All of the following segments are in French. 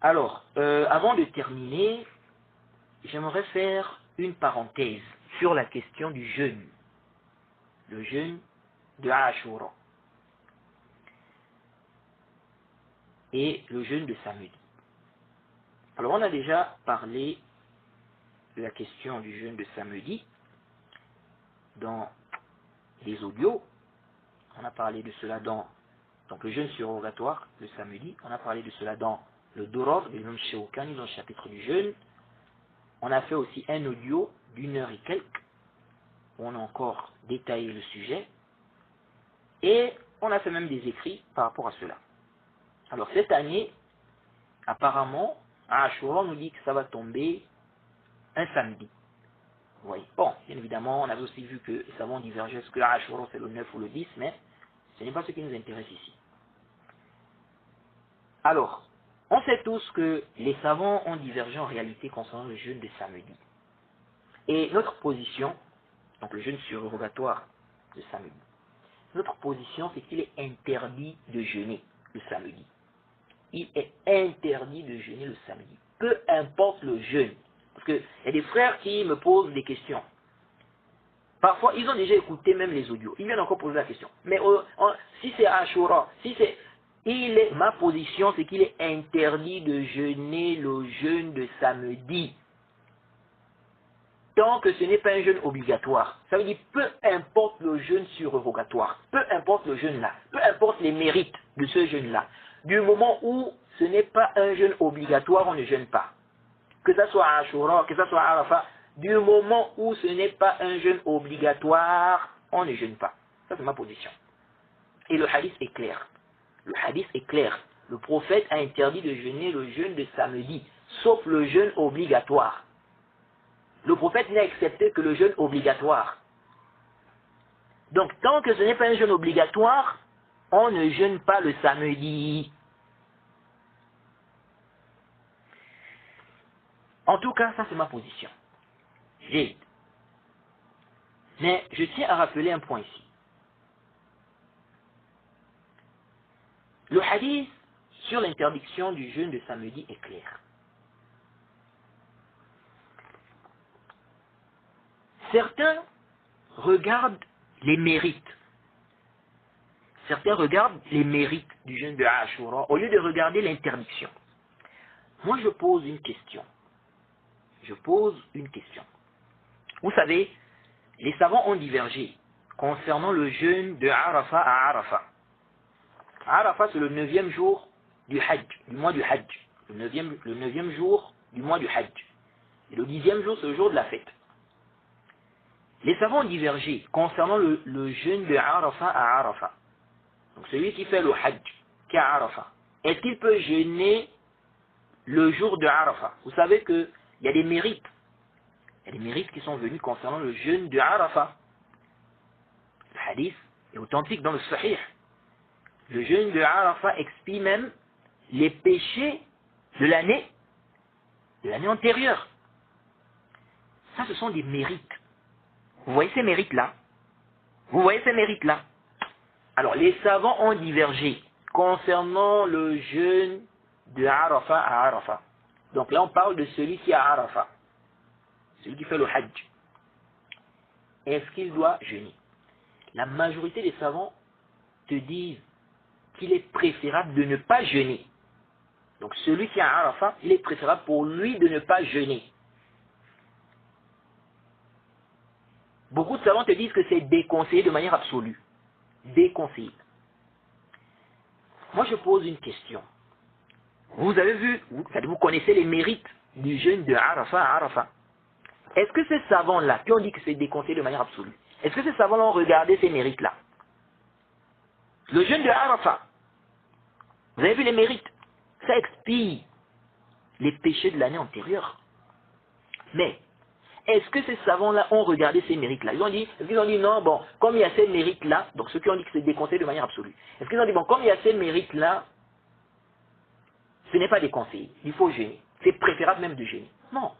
Alors, avant de terminer, j'aimerais faire une parenthèse sur la question du jeûne. Le jeûne de Ashura et le jeûne de samedi. Alors, on a déjà parlé de la question du jeûne de samedi dans les audios. On a parlé de cela dans donc le jeûne surrogatoire le samedi. On a parlé de cela dans le Duror de l'imam Shawkani dans le chapitre du jeûne. On a fait aussi un audio d'1 heure et quelques où on a encore détaillé le sujet. Et on a fait même des écrits par rapport à cela. Alors cette année, apparemment, à Ashura, on nous dit que ça va tomber un samedi. Vous voyez. Bon, bien évidemment, on avait aussi vu que les savants divergeaient, est-ce que Ashura c'est le 9 ou le 10, mais ce n'est pas ce qui nous intéresse ici. Alors, on sait tous que les savants ont divergé en réalité concernant le jeûne de samedi. Et notre position, donc le jeûne surrogatoire de samedi, notre position c'est qu'il est interdit de jeûner le samedi. Il est interdit de jeûner le samedi. Peu importe le jeûne. Parce qu'il y a des frères qui me posent des questions. Parfois, ils ont déjà écouté même les audios. Ils viennent encore poser la question. Mais si c'est Ashura, si c'est... ma position, c'est qu'il est interdit de jeûner le jeûne de samedi. Tant que ce n'est pas un jeûne obligatoire. Ça veut dire peu importe le jeûne surrogatoire, peu importe le jeûne là, peu importe les mérites de ce jeûne là. Du moment où ce n'est pas un jeûne obligatoire, on ne jeûne pas. Que ça soit Ashura, que ça soit Arafat, du moment où ce n'est pas un jeûne obligatoire, on ne jeûne pas. Ça c'est ma position. Et le hadith est clair. Le hadith est clair. Le prophète a interdit de jeûner le jeûne de samedi, sauf le jeûne obligatoire. Le prophète n'a accepté que le jeûne obligatoire. Donc, tant que ce n'est pas un jeûne obligatoire, on ne jeûne pas le samedi. En tout cas, ça c'est ma position. Mais je tiens à rappeler un point ici. Le hadith sur l'interdiction du jeûne de samedi est clair. Certains regardent les mérites. Certains regardent les mérites du jeûne de Ashura au lieu de regarder l'interdiction. Moi, je pose une question. Vous savez, les savants ont divergé concernant le jeûne de Arafat à Arafat. Arafat, c'est le 9e jour du Hajj, du mois du Hajj. Le 9e jour du mois du Hajj. Et le 10e jour, c'est le jour de la fête. Les savants ont divergé concernant le jeûne de Arafat à Arafat. Donc celui qui fait le Hajj, qui est à Arafat, est-ce qu'il peut jeûner le jour de Arafat? Vous savez qu'il y a des mérites. Il y a des mérites qui sont venus concernant le jeûne de Arafat. Le hadith est authentique dans le Sahih. Le jeûne de Arafat expie même les péchés de l'année antérieure. Ça, ce sont des mérites. Vous voyez ces mérites-là? Alors, les savants ont divergé concernant le jeûne de Arafat à Arafat. Donc là, on parle de celui qui est à Arafat. Celui qui fait le Hajj. Est-ce qu'il doit jeûner? La majorité des savants te disent qu'il est préférable de ne pas jeûner. Donc celui qui est à Arafat, il est préférable pour lui de ne pas jeûner. Beaucoup de savants te disent que c'est déconseillé de manière absolue. Déconseillé. Moi je pose une question. Vous avez vu, vous connaissez les mérites du jeûne de Arafat à Arafat. Est-ce que ces savants-là, qui ont dit que c'est déconseillé de manière absolue, est-ce que ces savants-là ont regardé ces mérites-là? Le jeûne de Arafat, vous avez vu les mérites? Ça expie les péchés de l'année antérieure. Mais, est-ce que ces savants-là ont regardé ces mérites-là? Ils ont dit non, bon, comme il y a ces mérites-là, donc ceux qui ont dit que c'est déconseillé de manière absolue, est-ce qu'ils ont dit, bon, comme il y a ces mérites-là, ce n'est pas déconseillé, il faut jeûner. C'est préférable même de jeûner. Non.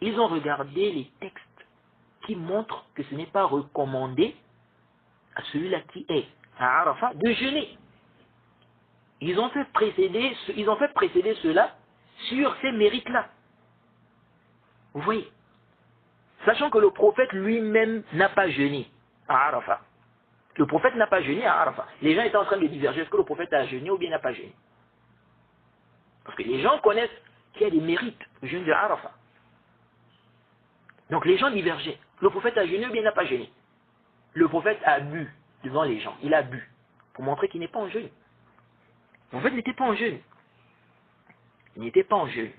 Ils ont regardé les textes qui montrent que ce n'est pas recommandé à celui-là qui est à Arafat de jeûner. Ils ont fait précéder cela sur ces mérites-là. Vous voyez? Sachant que le prophète lui-même n'a pas jeûné à Arafat. Le prophète n'a pas jeûné à Arafat. Les gens étaient en train de diverger. Est-ce que le prophète a jeûné ou bien n'a pas jeûné? Parce que les gens connaissent qu'il y a des mérites au jeûne de Arafat. Donc les gens divergeaient. Le prophète a jeûné ou bien n'a pas jeûné? Le prophète a bu devant les gens. Il a bu pour montrer qu'il n'est pas en jeûne. En fait, il n'était pas en jeûne. Il n'était pas en jeûne.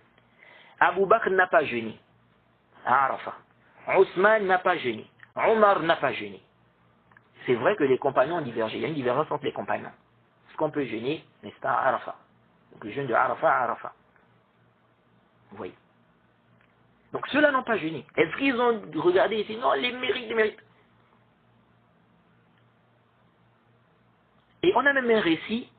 Abu Bakr n'a pas jeûné à Arafat. Ousmane n'a pas jeûné. Omar n'a pas jeûné. C'est vrai que les compagnons ont divergé. Il y a une divergence entre les compagnons. Est-ce qu'on peut jeûner, n'est-ce pas, à Arafat? Donc le jeûne de Arafat à Arafat. Vous voyez. Donc ceux-là n'ont pas jeûné. Est-ce qu'ils ont regardé ici? Non, les mérites, les mérites. Et on a même un récit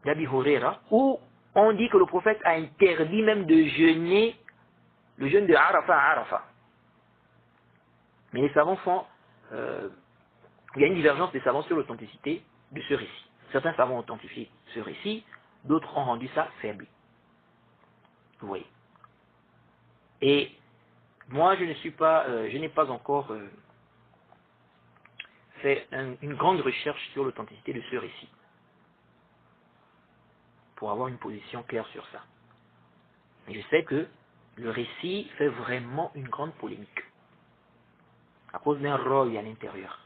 d'Abi Huraira où on dit que le prophète a interdit même de jeûner le jeûne de Arafat à Arafat. Mais les savants font... il y a une divergence des savants sur l'authenticité de ce récit. Certains savants ont authentifié ce récit, d'autres ont rendu ça faible. Vous voyez. Et moi, je n'ai pas encore fait une grande recherche sur l'authenticité de ce récit pour avoir une position claire sur ça. Mais je sais que le récit fait vraiment une grande polémique à cause d'un roi à l'intérieur,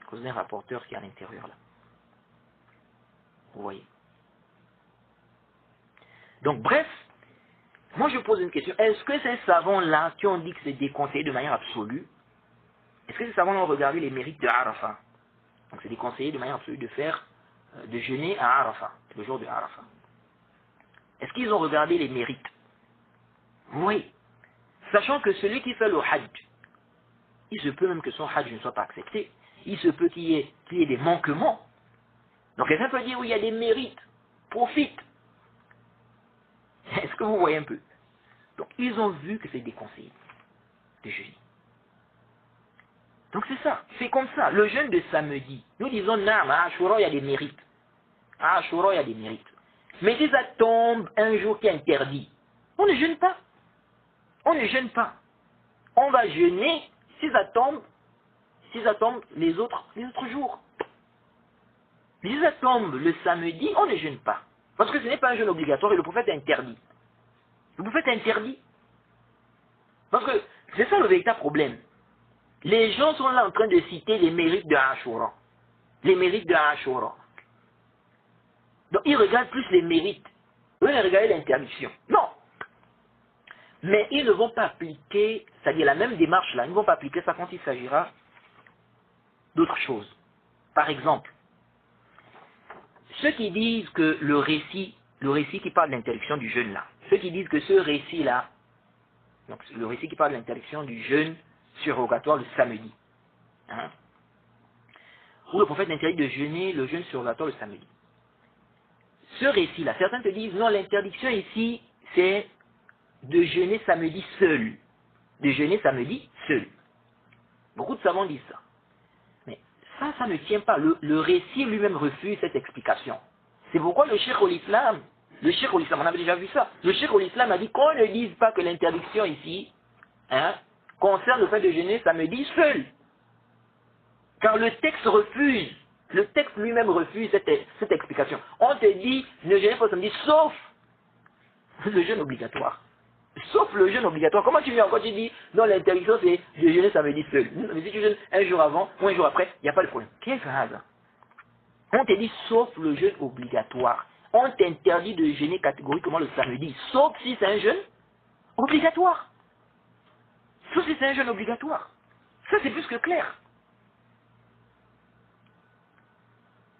à cause d'un rapporteur qui est à l'intérieur là. Vous voyez. Donc bref, moi je pose une question. Est-ce que ces savants-là qui ont dit que c'est déconseillé de manière absolue, est-ce que ces savants ont regardé les mérites de Arafat? Donc c'est déconseillé de manière absolue de faire, de jeûner à Arafat, le jour de Arafat. Est-ce qu'ils ont regardé les mérites? Oui. Sachant que celui qui fait le hajj, il se peut même que son hajj ne soit pas accepté. Il se peut qu'il y ait des manquements. Donc quelqu'un peut dire, oui, il y a des mérites. Profite. Est-ce que vous voyez un peu? Donc ils ont vu que c'est déconseillé de jeûner. Donc c'est ça, c'est comme ça. Le jeûne de samedi, nous disons, non, à Ashura, il y a des mérites. À Ashura, il y a des mérites. Mais si ça tombe un jour qui est interdit, on ne jeûne pas. On ne jeûne pas. On va jeûner si ça tombe les autres jours. Mais si ça tombe le samedi, on ne jeûne pas. Parce que ce n'est pas un jeûne obligatoire et le prophète est interdit. Le prophète est interdit. Parce que c'est ça le véritable problème. Les gens sont là en train de citer les mérites de Ashura. Les mérites de Ashura. Donc ils regardent plus les mérites. Eux, ils regardent l'interdiction. Non. Mais ils ne vont pas appliquer, c'est-à-dire la même démarche là, ils ne vont pas appliquer ça quand il s'agira d'autres choses. Par exemple, ceux qui disent que le récit qui parle de l'interdiction du jeûne là, ceux qui disent que ce récit là, donc le récit qui parle de l'interdiction du jeûne surrogatoire le samedi, hein, où le prophète interdit de jeûner le jeûne surrogatoire le samedi. Ce récit là, certains te disent non, l'interdiction ici c'est de jeûner samedi seul. De jeûner samedi seul. Beaucoup de savants disent ça. Mais ça ne tient pas. Le récit lui-même refuse cette explication. C'est pourquoi le Cheikh al-Islam, on avait déjà vu ça, le Cheikh al-Islam a dit qu'on ne dise pas que l'interdiction ici concerne le fait de jeûner samedi seul. Car le texte lui-même refuse cette explication. On te dit ne jeûnez pas samedi sauf le jeûne obligatoire. Sauf le jeûne obligatoire. Comment tu viens encore, tu dis, non, l'interdiction c'est de jeûner samedi seul. Mais si tu jeûnes un jour avant ou un jour après, il n'y a pas de problème. Qu'est-ce que c'est ça? On te dit, sauf le jeûne obligatoire. On t'interdit de jeûner catégoriquement le samedi, sauf si c'est un jeûne obligatoire. Sauf si c'est un jeûne obligatoire. Ça, c'est plus que clair.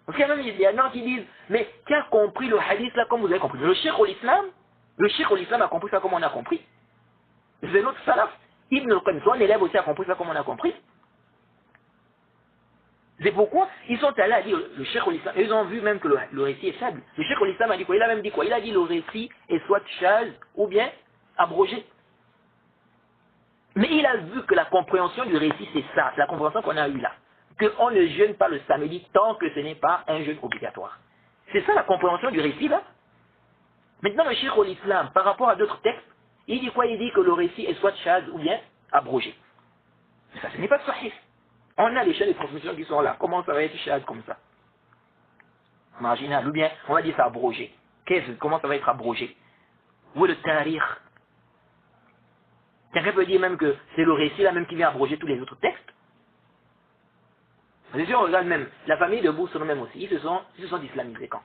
Parce qu'il y a gens qui disent, mais qui a compris le hadith là comme vous avez compris? Le Cheikh al-Islam a compris ça comme on a compris. C'est notre salaf. Ibn al-Qayyim, son élève aussi a compris ça comme on a compris. C'est pourquoi ils sont allés à dire le Cheikh al-Islam, et ils ont vu même que le récit est faible. Le Cheikh al-Islam a dit quoi? Il a même dit quoi? Il a dit le récit est soit chaz ou bien abrogé. Mais il a vu que la compréhension du récit c'est ça, c'est la compréhension qu'on a eue là. Qu'on ne jeûne pas le samedi tant que ce n'est pas un jeûne obligatoire. C'est ça la compréhension du récit là. Maintenant, le Cheikh l'Islam, par rapport à d'autres textes, il dit quoi? Il dit que le récit est soit chaz ou bien abrogé. Mais ça, ce n'est pas sahih. On a les chaînes de transmission qui sont là. Comment ça va être chaz comme ça? Marginal. Ou bien, on va dire ça abrogé. Comment ça va être abrogé? Où est le tarikh? Quelqu'un peut dire même que c'est le récit là même qui vient abroger tous les autres textes. Bien sûr, on regarde même, la famille de Boussoun même aussi, ils se sont islamisés quand?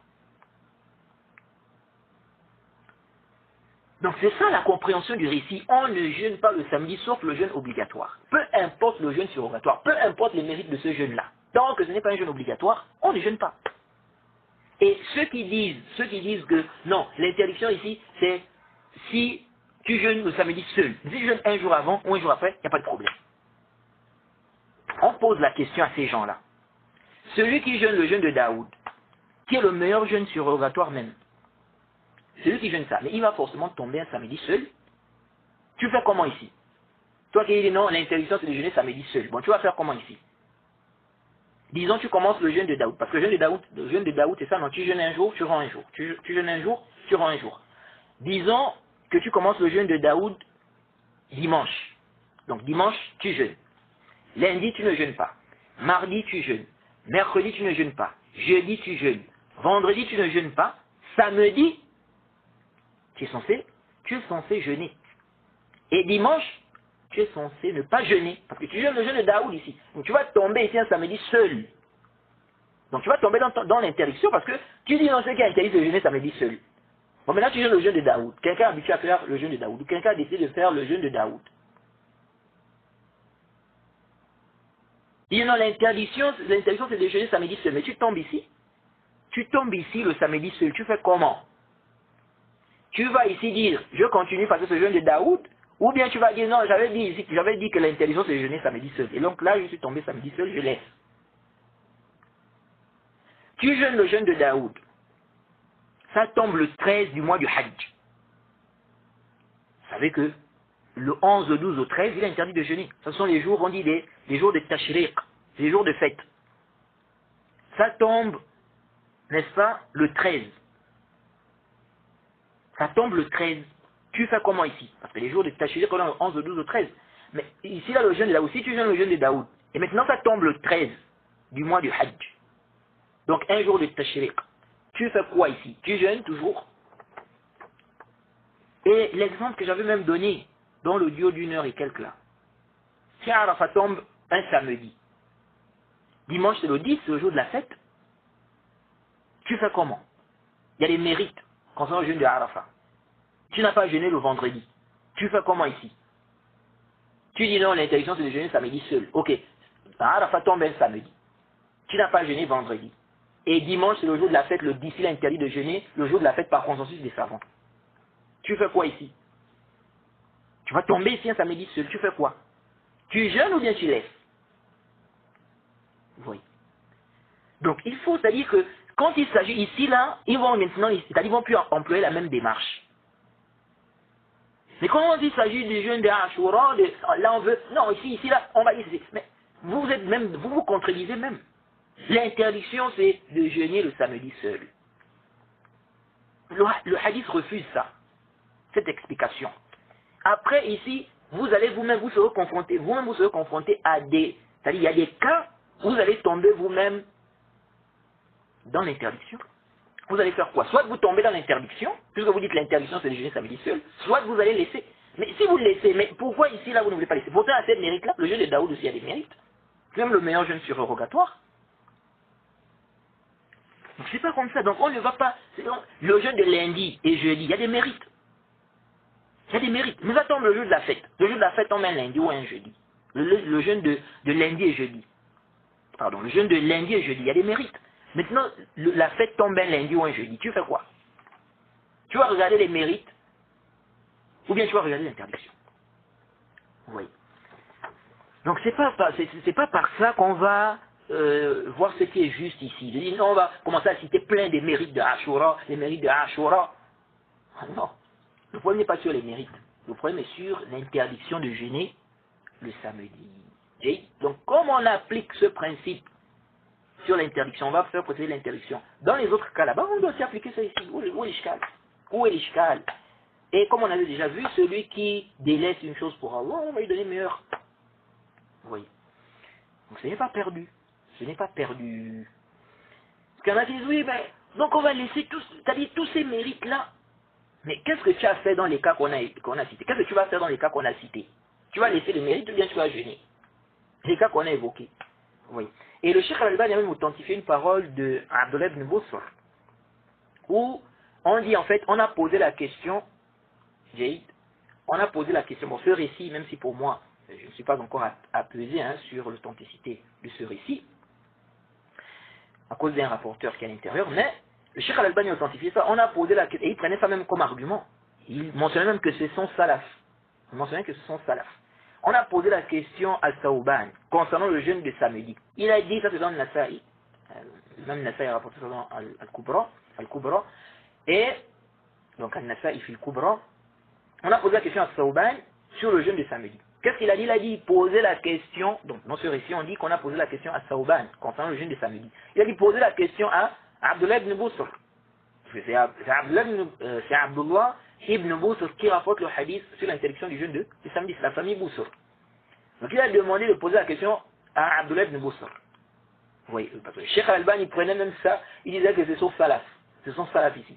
Donc c'est ça la compréhension du récit. On ne jeûne pas le samedi sauf le jeûne obligatoire. Peu importe le jeûne surrogatoire, peu importe les mérites de ce jeûne-là. Tant que ce n'est pas un jeûne obligatoire, on ne jeûne pas. Et ceux qui disent que non, l'interdiction ici, c'est si tu jeûnes le samedi seul. Si tu jeûnes un jour avant ou un jour après, il n'y a pas de problème. On pose la question à ces gens-là. Celui qui jeûne le jeûne de Daoud, qui est le meilleur jeûne surrogatoire même, celui qui jeûne ça, mais il va forcément tomber un samedi seul. Tu fais comment ici? Toi qui dis non, l'interdiction c'est de jeûner samedi seul. Bon, tu vas faire comment ici? Disons tu commences le jeûne de Daoud, parce que le jeûne de Daoud c'est ça, non, tu jeûnes un jour, tu rends un jour. Tu jeûnes un jour, tu rends un jour. Disons que tu commences le jeûne de Daoud dimanche. Donc dimanche, tu jeûnes. Lundi, tu ne jeûnes pas. Mardi, tu jeûnes. Mercredi, tu ne jeûnes pas. Jeudi, tu jeûnes. Vendredi, tu ne jeûnes pas. Samedi, tu es censé jeûner. Et dimanche, tu es censé ne pas jeûner. Parce que tu jeûnes le jeûne de Daoud ici. Donc tu vas tomber ici un samedi seul. Donc tu vas tomber dans l'interdiction parce que tu dis non, c'est qui interdit de jeûner samedi seul. Bon, maintenant tu jeûnes le jeûne de Daoud. Quelqu'un est habitué à faire le jeûne de Daoud. Ou quelqu'un a décidé de faire le jeûne de Daoud. Il dit non, l'interdiction c'est de jeûner samedi seul. Mais tu tombes ici. Tu tombes ici le samedi seul. Tu fais comment? Tu vas ici dire, je continue parce que ce jeûne de Daoud, ou bien tu vas dire, non, j'avais dit que l'interdiction c'est de jeûner samedi seul. Et donc là, je suis tombé samedi seul, je laisse. Tu jeûnes le jeûne de Daoud. Ça tombe le 13 du mois du Hajj. Vous savez que le 11, le 12, le 13, il est interdit de jeûner. Ce sont les jours, on dit les jours de Tashriq, les jours de fête. Ça tombe, n'est-ce pas, le 13. Ça tombe le 13. Tu fais comment ici? Parce que les jours de Tashriq, on a le 11, le 12, le 13. Mais ici, là, le jeûne de Daoud, si tu jeûnes le jeûne de Daoud, et maintenant ça tombe le 13 du mois du Hajj. Donc un jour de Tashriq. Tu fais quoi ici? Tu jeûnes toujours. Et l'exemple que j'avais même donné dans l'audio d'1 heure et quelques là. Si Arafat tombe un samedi. Dimanche c'est le 10, c'est le jour de la fête. Tu fais comment? Il y a des mérites concernant le jeûne de Arafat. Tu n'as pas jeûné le vendredi. Tu fais comment ici? Tu dis non, l'interdiction c'est de jeûner samedi seul. Ok. Arafat tombe un samedi. Tu n'as pas jeûné vendredi. Et dimanche c'est le jour de la fête, le 10, il est interdit de jeûner, le jour de la fête par consensus des savants. Tu fais quoi ici? Tu vas tomber ici un samedi seul, tu fais quoi? Tu jeûnes ou bien tu laisses? Oui. Donc il faut, c'est-à-dire que quand il s'agit ici, là, ils vont maintenant, c'est-à-dire ils vont plus employer la même démarche. Mais quand il s'agit du jeûne de Ashura, là on veut, non, ici, là, on va ici. Mais vous êtes même, vous contredisez même. L'interdiction c'est de jeûner le samedi seul. Le hadith refuse ça, cette explication. Après ici, vous allez vous-même vous serez confronté à des, c'est-à-dire il y a des cas où vous allez tomber vous-même dans l'interdiction. Vous allez faire quoi? Soit vous tombez dans l'interdiction, puisque vous dites l'interdiction c'est de jeûner samedi seul, soit vous allez laisser. Mais si vous laissez, mais pourquoi ici là vous ne voulez pas laisser? Pourtant à cette mérite là, le jeûne de Daoud aussi a des mérites. Même le meilleur jeûne surrogatoire. Donc c'est pas comme ça, donc on ne va pas. Le jeûne de lundi et jeudi, il y a des mérites. Il y a des mérites. Mais ça tombe le jour de la fête. Le jour de la fête tombe un lundi ou un jeudi. Le jeûne de lundi et jeudi. Pardon, le jeûne de lundi et jeudi, il y a des mérites. Maintenant, la fête tombe un lundi ou un jeudi. Tu fais quoi? Tu vas regarder les mérites ou bien tu vas regarder l'interdiction. Oui. Donc c'est pas par ça qu'on va voir ce qui est juste ici. Je dis non, on va commencer à citer plein des mérites de Ashura, les mérites de Ashura. Non. Le problème n'est pas sur les mérites. Le problème est sur l'interdiction de jeûner le samedi. Et donc, comme on applique ce principe sur l'interdiction, on va faire procéder l'interdiction. Dans les autres cas là-bas, on doit aussi appliquer ça ici. Où est le calme? Où est l'ishkal? Et comme on avait déjà vu, celui qui délaisse une chose pour Allah, on va lui donner meilleur. Vous voyez. Donc ce n'est pas perdu. Ce n'est pas perdu. Parce qu'il y en a qui disent, oui, ben, donc on va laisser tous, c'est-à-dire tous ces mérites-là. Mais qu'est-ce que tu as fait dans les cas qu'on a cités? Qu'est-ce que tu vas faire dans les cas qu'on a cités? Tu vas laisser les mérites ou bien tu vas jeûner? Les cas qu'on a évoqués. Oui. Et le Cheikh Al-Albani a même authentifié une parole de Abdullah ibn Busr, où on dit en fait, on a posé la question, Jaïd, on a posé la question, bon ce récit, même si pour moi, je ne suis pas encore apaisé sur l'authenticité de ce récit, à cause d'un rapporteur qui est à l'intérieur, mais le Cheikh Al-Albani a authentifié ça, on a posé la question, et il prenait ça même comme argument. Il mentionnait même que c'est son salaf. Il mentionnait que c'est son salaf. On a posé la question à Saouban concernant le jeûne de samedi. Il a dit, ça c'est dans le Nasa'i, même Nasa'i a rapporté ça dans Al-Kubra, et donc Al-Nasa'i fi Al-Kubra, on a posé la question à Saouban sur le jeûne de samedi. Qu'est-ce qu'il a dit? Il a dit, poser la question, donc dans ce récit on dit qu'on a posé la question à Saouban concernant le jeûne de samedi. Il a dit, poser la question à Abdullah ibn Busr. C'est Abdullah ibn Busr qui rapporte le hadith sur l'interdiction du jeûne de samedi, c'est la famille Busr. Donc il a demandé de poser la question à Abdullah ibn Busr. Oui, parce que le Cheikh Al-Albani il prenait même ça, il disait que c'est son salaf. C'est son salaf ici.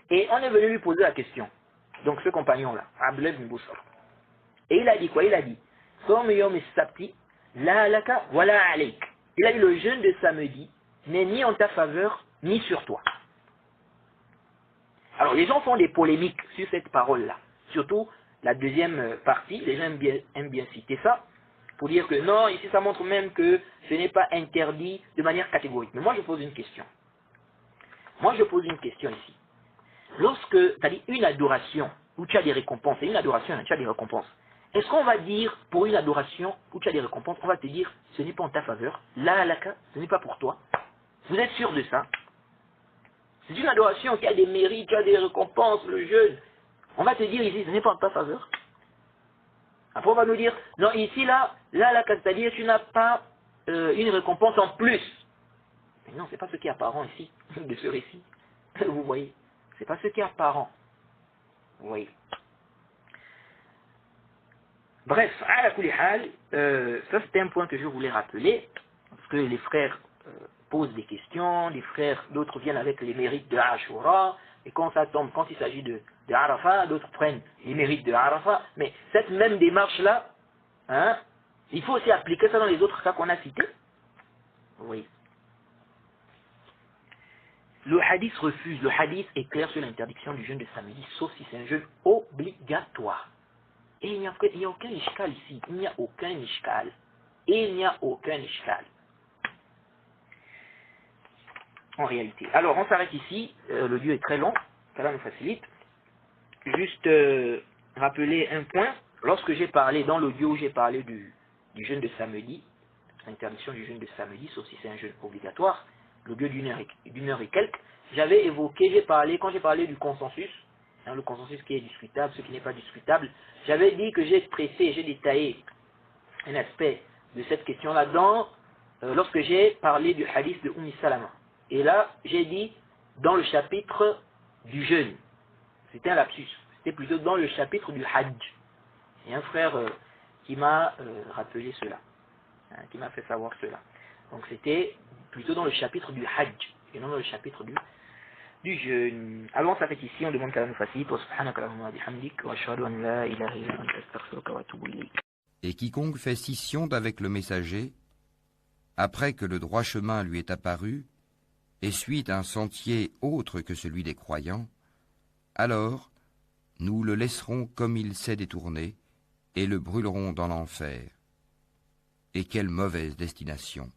Et on est venu lui poser la question. Donc ce compagnon-là, Abdullah ibn Busr. Et il a dit quoi? Il a dit, la laka wala alayk. Il a dit le jeûne de samedi n'est ni en ta faveur ni sur toi. Alors les gens font des polémiques sur cette parole-là. Surtout la deuxième partie, les gens aiment bien citer ça, pour dire que non, ici ça montre même que ce n'est pas interdit de manière catégorique. Mais moi je pose une question. Moi je pose une question ici. Lorsque tu as dit une adoration où tu as des récompenses, et une adoration où tu as des récompenses, est-ce qu'on va dire pour une adoration où tu as des récompenses, on va te dire ce n'est pas en ta faveur, la halaka, ce n'est pas pour toi? Vous êtes sûr de ça? C'est une adoration qui a des mérites, qui a des récompenses, le jeûne. On va te dire ici, ce n'est pas en ta faveur. Après on va nous dire, non ici là, c'est-à-dire tu n'as pas une récompense en plus. Mais non, c'est pas ce qui est apparent ici, de ce récit. Vous voyez, c'est pas ce qui est apparent. Vous voyez. Bref, à la Kulihal, ça c'était un point que je voulais rappeler, parce que les frères posent des questions, les frères, d'autres viennent avec les mérites de Ashura, et quand ça tombe, quand il s'agit de Arafat, d'autres prennent les mérites de Arafat, mais cette même démarche-là, il faut aussi appliquer ça dans les autres cas qu'on a cités. Oui. Le hadith refuse, le hadith est clair sur l'interdiction du jeûne de samedi, sauf si c'est un jeûne obligatoire. Et il n'y a aucun ishkal ici. Il n'y a aucun ishkal. Il n'y a aucun ishkal. En réalité. Alors, on s'arrête ici. Le lieu est très long. Cela nous facilite. Juste rappeler un point. Lorsque j'ai parlé, dans l'audio où j'ai parlé du jeûne de samedi, l'interdiction du jeûne de samedi, sauf si c'est un jeûne obligatoire, l'audio d'une heure et quelques, j'avais évoqué, quand j'ai parlé du consensus, le consensus qui est discutable, ce qui n'est pas discutable, j'avais dit que j'ai expressé, j'ai détaillé un aspect de cette question-là lorsque j'ai parlé du hadith de Salama. Et là, j'ai dit dans le chapitre du jeûne. C'était un lapsus. C'était plutôt dans le chapitre du Hajj. Il y a un frère qui m'a rappelé cela, qui m'a fait savoir cela. Donc c'était plutôt dans le chapitre du Hajj, et non dans le chapitre du jeûne. Alors ça fait ici, on demande qu'Allah nous facilite. Et quiconque fait scission d'avec le messager, après que le droit chemin lui est apparu, et suit un sentier autre que celui des croyants, alors nous le laisserons comme il s'est détourné, et le brûlerons dans l'enfer. Et quelle mauvaise destination!